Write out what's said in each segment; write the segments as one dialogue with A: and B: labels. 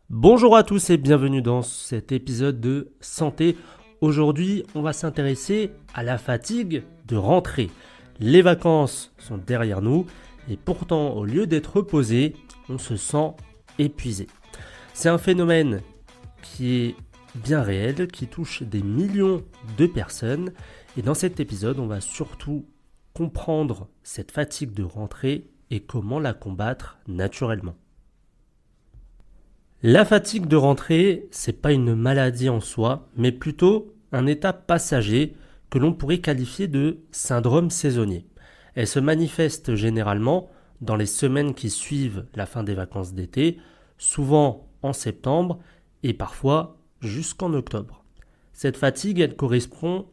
A: Bonjour à tous et bienvenue dans cet épisode de Santé. Aujourd'hui, on va s'intéresser à la fatigue de rentrée. Les vacances sont derrière nous et pourtant, au lieu d'être reposé, on se sent épuisé. C'est un phénomène qui est bien réel, qui touche des millions de personnes. Et dans cet épisode, on va surtout comprendre cette fatigue de rentrée et comment la combattre naturellement. La fatigue de rentrée, c'est pas une maladie en soi, mais plutôt un état passager que l'on pourrait qualifier de syndrome saisonnier. Elle se manifeste généralement dans les semaines qui suivent la fin des vacances d'été, souvent en septembre et parfois jusqu'en octobre. Cette fatigue, elle correspond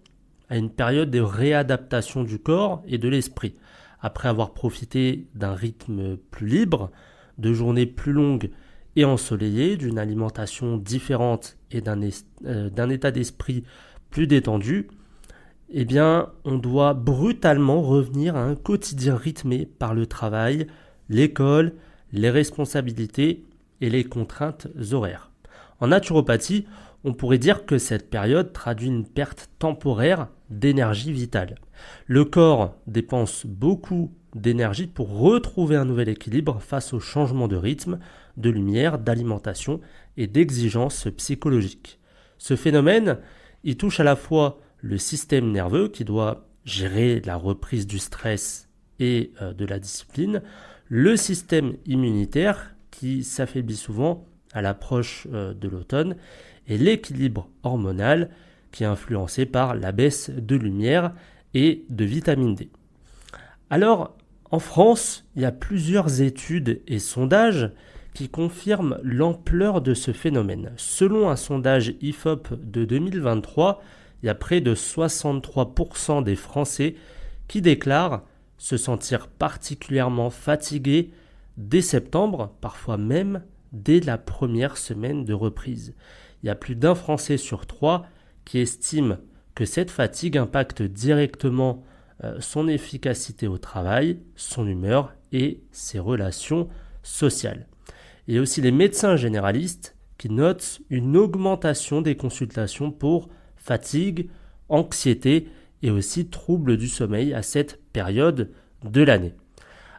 A: à une période de réadaptation du corps et de l'esprit. Après avoir profité d'un rythme plus libre, de journées plus longues et ensoleillées, d'une alimentation différente et d'un état d'esprit plus détendu, eh bien, on doit brutalement revenir à un quotidien rythmé par le travail, l'école, les responsabilités et les contraintes horaires. En naturopathie, on pourrait dire que cette période traduit une perte temporaire d'énergie vitale. Le corps dépense beaucoup d'énergie pour retrouver un nouvel équilibre face au changement de rythme, de lumière, d'alimentation et d'exigences psychologiques. Ce phénomène, il touche à la fois le système nerveux qui doit gérer la reprise du stress et de la discipline, le système immunitaire qui s'affaiblit souvent à l'approche de l'automne et l'équilibre hormonal qui est influencé par la baisse de lumière et de vitamine D. Alors, en France, il y a plusieurs études et sondages qui confirment l'ampleur de ce phénomène. Selon un sondage IFOP de 2023, il y a près de 63% des Français qui déclarent se sentir particulièrement fatigués dès septembre, parfois même dès la première semaine de reprise. Il y a plus d'un Français sur trois qui estime que cette fatigue impacte directement son efficacité au travail, son humeur et ses relations sociales. Il y a aussi les médecins généralistes qui notent une augmentation des consultations pour fatigue, anxiété et aussi troubles du sommeil à cette période de l'année.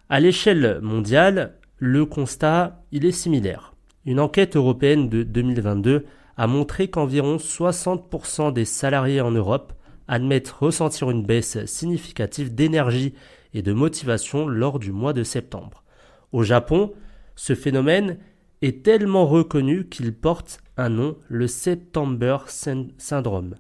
A: À l'échelle mondiale, le constat il est similaire. Une enquête européenne de 2022 a montré qu'environ 60% des salariés en Europe admettent ressentir une baisse significative d'énergie et de motivation lors du mois de septembre. Au Japon, ce phénomène est tellement reconnu qu'il porte un nom, le September Syndrome.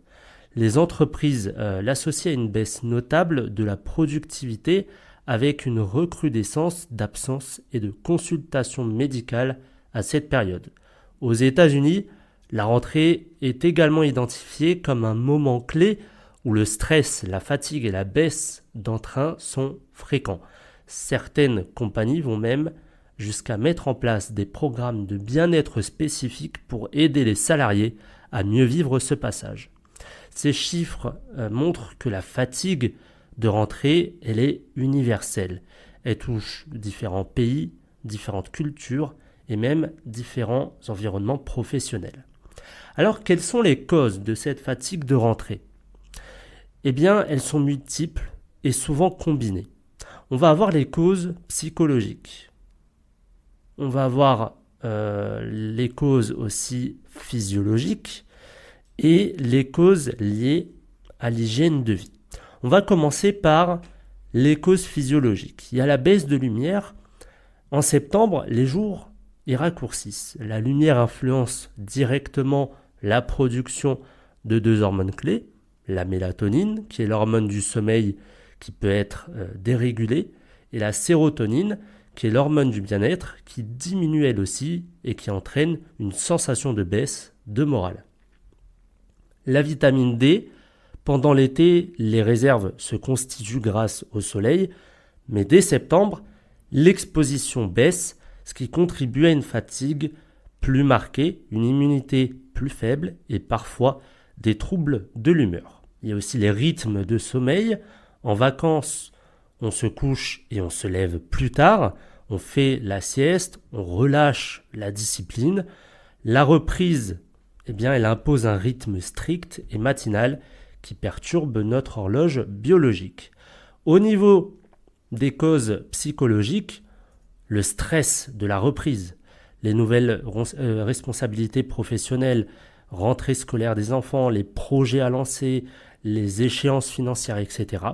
A: Les entreprises l'associent à une baisse notable de la productivité avec une recrudescence d'absence et de consultations médicales à cette période. Aux États-Unis, la rentrée est également identifiée comme un moment clé où le stress, la fatigue et la baisse d'entrain sont fréquents. Certaines compagnies vont même jusqu'à mettre en place des programmes de bien-être spécifiques pour aider les salariés à mieux vivre ce passage. Ces chiffres montrent que la fatigue de rentrée, elle est universelle. Elle touche différents pays, différentes cultures et même différents environnements professionnels. Alors, quelles sont les causes de cette fatigue de rentrée ? Eh bien, elles sont multiples et souvent combinées. On va avoir les causes psychologiques. On va avoir les causes aussi physiologiques et les causes liées à l'hygiène de vie. On va commencer par les causes physiologiques. Il y a la baisse de lumière. En septembre, les jours y raccourcissent. La lumière influence directement la production de deux hormones clés, la mélatonine, qui est l'hormone du sommeil qui peut être dérégulée, et la sérotonine, qui est l'hormone du bien-être, qui diminue elle aussi et qui entraîne une sensation de baisse de morale. La vitamine D, pendant l'été, les réserves se constituent grâce au soleil, mais dès septembre, l'exposition baisse, ce qui contribue à une fatigue plus marquée, une immunité plus faible et parfois des troubles de l'humeur. Il y a aussi les rythmes de sommeil. En vacances, on se couche et on se lève plus tard. On fait la sieste, on relâche la discipline. La reprise, elle impose un rythme strict et matinal qui perturbe notre horloge biologique. Au niveau des causes psychologiques, le stress de la reprise, les nouvelles responsabilités professionnelles, rentrée scolaire des enfants, les projets à lancer, les échéances financières, etc.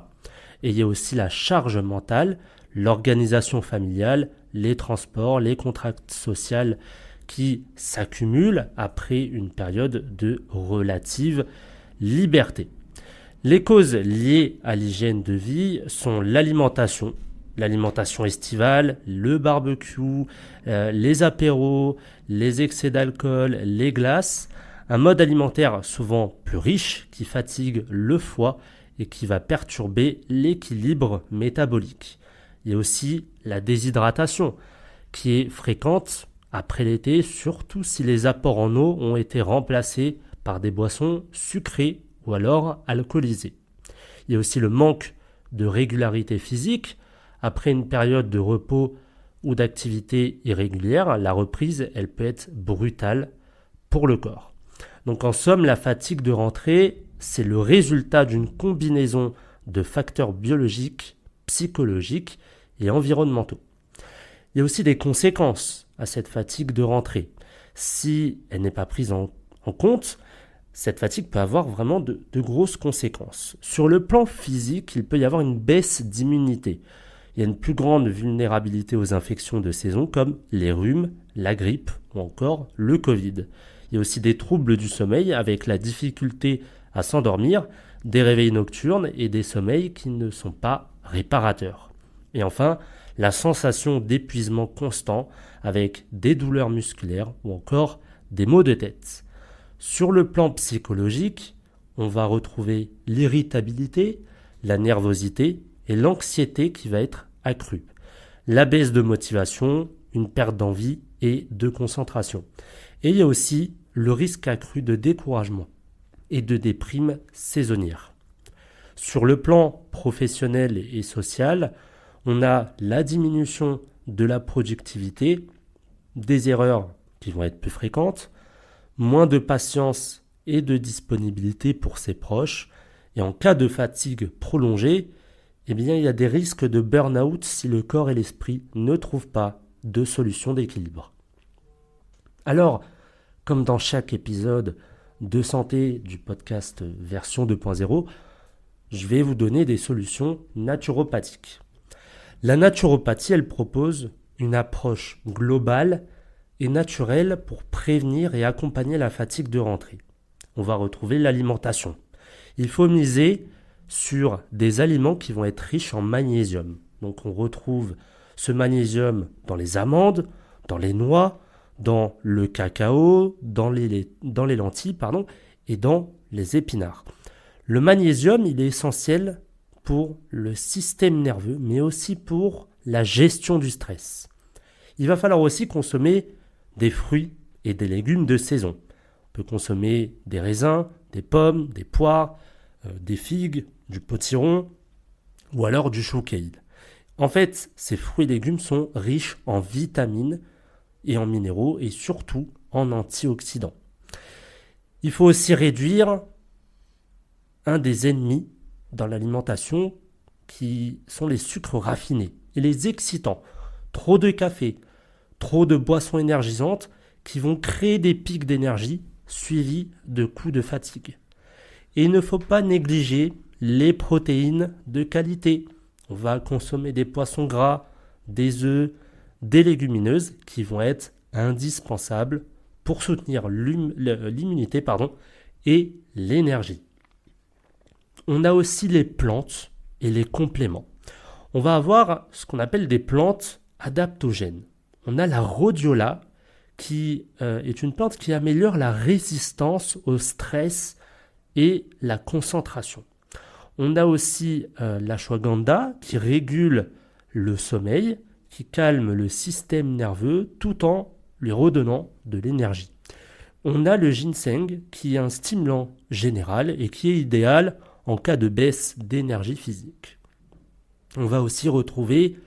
A: Et il y a aussi la charge mentale, l'organisation familiale, les transports, les contraintes sociales qui s'accumulent après une période de relative liberté. Les causes liées à l'hygiène de vie sont l'alimentation estivale, le barbecue, les apéros, les excès d'alcool, les glaces, un mode alimentaire souvent plus riche qui fatigue le foie et qui va perturber l'équilibre métabolique. Il y a aussi la déshydratation qui est fréquente après l'été, surtout si les apports en eau ont été remplacés par des boissons sucrées ou alors alcoolisées. Il y a aussi le manque de régularité physique. Après une période de repos ou d'activité irrégulière, la reprise, elle peut être brutale pour le corps. Donc en somme, la fatigue de rentrée, c'est le résultat d'une combinaison de facteurs biologiques, psychologiques et environnementaux. Il y a aussi des conséquences à cette fatigue de rentrée. Si elle n'est pas prise en compte, cette fatigue peut avoir vraiment de grosses conséquences. Sur le plan physique, il peut y avoir une baisse d'immunité. Il y a une plus grande vulnérabilité aux infections de saison comme les rhumes, la grippe ou encore le Covid. Il y a aussi des troubles du sommeil avec la difficulté à s'endormir, des réveils nocturnes et des sommeils qui ne sont pas réparateurs. Et enfin, la sensation d'épuisement constant avec des douleurs musculaires ou encore des maux de tête. Sur le plan psychologique, on va retrouver l'irritabilité, la nervosité et l'anxiété qui va être accrue. La baisse de motivation, une perte d'envie et de concentration. Et il y a aussi le risque accru de découragement et de déprime saisonnière. Sur le plan professionnel et social, on a la diminution de la productivité, des erreurs qui vont être plus fréquentes, moins de patience et de disponibilité pour ses proches, et en cas de fatigue prolongée, il y a des risques de burn-out si le corps et l'esprit ne trouvent pas de solution d'équilibre. Alors, comme dans chaque épisode de santé du podcast version 2.0, je vais vous donner des solutions naturopathiques. La naturopathie, elle propose une approche globale et naturelle pour prévenir et accompagner la fatigue de rentrée. On va retrouver l'alimentation. Il faut miser sur des aliments qui vont être riches en magnésium. Donc on retrouve ce magnésium dans les amandes, dans les noix, dans le cacao, dans les lentilles, et dans les épinards. Le magnésium, il est essentiel pour le système nerveux, mais aussi pour la gestion du stress. Il va falloir aussi consommer des fruits et des légumes de saison. On peut consommer des raisins, des pommes, des poires, des figues, du potiron ou alors du chou kale. En fait, ces fruits et légumes sont riches en vitamines et en minéraux et surtout en antioxydants. Il faut aussi réduire un des ennemis dans l'alimentation qui sont les sucres raffinés et les excitants. Trop de café, trop de boissons énergisantes qui vont créer des pics d'énergie suivis de coups de fatigue. Et il ne faut pas négliger les protéines de qualité. On va consommer des poissons gras, des œufs, des légumineuses qui vont être indispensables pour soutenir l'immunité et l'énergie. On a aussi les plantes et les compléments. On va avoir ce qu'on appelle des plantes adaptogènes. On a la rhodiola qui est une plante qui améliore la résistance au stress et la concentration. On a aussi l'ashwagandha qui régule le sommeil, qui calme le système nerveux tout en lui redonnant de l'énergie. On a le ginseng qui est un stimulant général et qui est idéal en cas de baisse d'énergie physique. On va aussi retrouver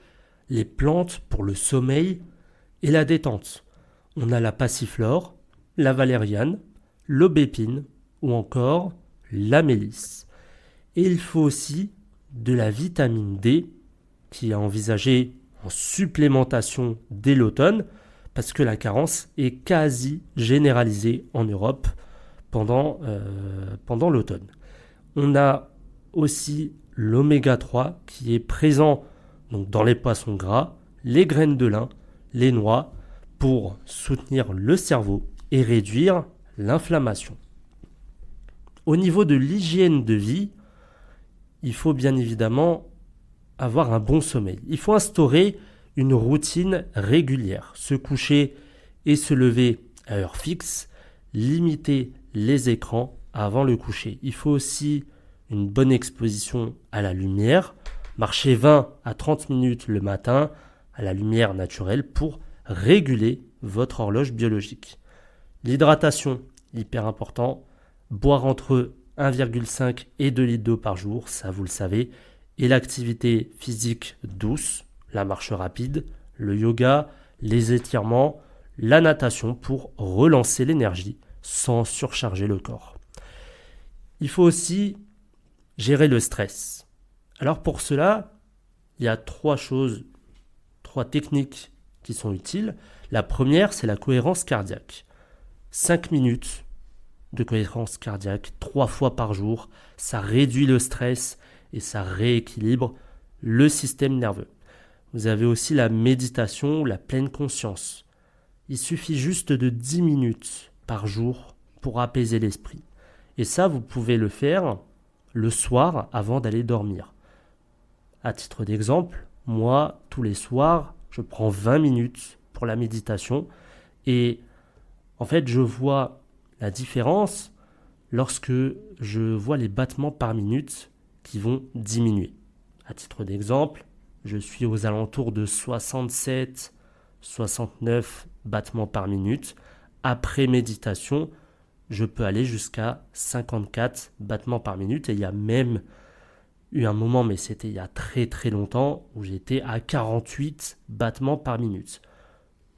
A: les plantes pour le sommeil et la détente. On a la passiflore la valériane, l'aubépine ou encore la mélisse. Et il faut aussi de la vitamine D qui est envisagée en supplémentation dès l'automne parce que la carence est quasi généralisée en Europe pendant l'automne. On a aussi l'oméga 3 qui est présent donc, dans les poissons gras, les graines de lin, les noix pour soutenir le cerveau et réduire l'inflammation. Au niveau de l'hygiène de vie, il faut bien évidemment avoir un bon sommeil. Il faut instaurer une routine régulière, se coucher et se lever à heure fixe, limiter les écrans avant le coucher. Il faut aussi une bonne exposition à la lumière, marcher 20 à 30 minutes le matin à la lumière naturelle pour réguler votre horloge biologique. L'hydratation, hyper important, boire entre 1,5 et 2 litres d'eau par jour, ça vous le savez, et l'activité physique douce, la marche rapide, le yoga, les étirements, la natation pour relancer l'énergie sans surcharger le corps. Il faut aussi gérer le stress. Alors pour cela, il y a trois techniques qui sont utiles. La première, c'est la cohérence cardiaque. 5 minutes de cohérence cardiaque 3 fois par jour, ça réduit le stress et ça rééquilibre le système nerveux. Vous avez aussi la méditation, la pleine conscience. Il suffit juste de 10 minutes par jour pour apaiser l'esprit. Et ça, vous pouvez le faire le soir avant d'aller dormir. À titre d'exemple, moi, tous les soirs, je prends 20 minutes pour la méditation et en fait, je vois la différence lorsque je vois les battements par minute qui vont diminuer. À titre d'exemple, je suis aux alentours de 67, 69 battements par minute. Après méditation, je peux aller jusqu'à 54 battements par minute. Et il y a même eu un moment, mais c'était il y a très très longtemps, où j'étais à 48 battements par minute.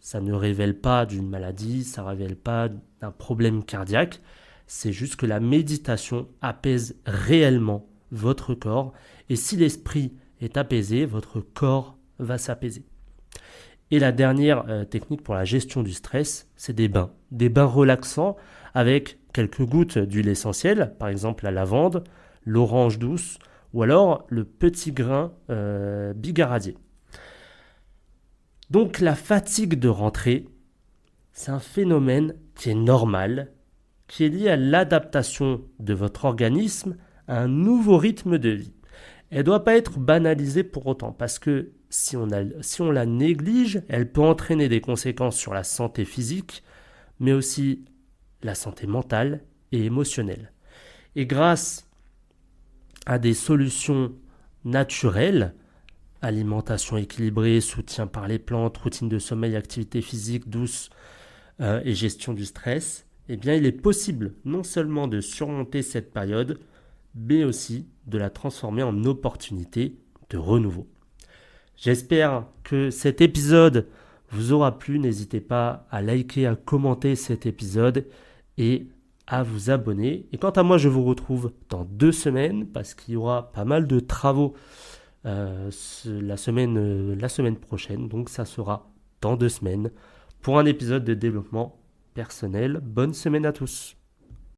A: Ça ne révèle pas d'une maladie, ça ne révèle pas d'un problème cardiaque. C'est juste que la méditation apaise réellement votre corps. Et si l'esprit est apaisé, votre corps va s'apaiser. Et la dernière technique pour la gestion du stress, c'est des bains. Des bains relaxants avec quelques gouttes d'huile essentielle, par exemple la lavande, l'orange douce ou alors le petit grain bigaradier. Donc la fatigue de rentrée, c'est un phénomène qui est normal, qui est lié à l'adaptation de votre organisme à un nouveau rythme de vie. Elle ne doit pas être banalisée pour autant, parce que si on la néglige, elle peut entraîner des conséquences sur la santé physique, mais aussi la santé mentale et émotionnelle. Et grâce à des solutions naturelles, alimentation équilibrée, soutien par les plantes, routine de sommeil, activité physique douce et gestion du stress, eh bien, il est possible non seulement de surmonter cette période, mais aussi de la transformer en opportunité de renouveau. J'espère que cet épisode vous aura plu. N'hésitez pas à liker, à commenter cet épisode et à vous abonner. Et quant à moi, je vous retrouve dans 2 semaines parce qu'il y aura pas mal de travaux la semaine prochaine. Donc ça sera dans 2 semaines pour un épisode de développement personnel. Bonne semaine à tous.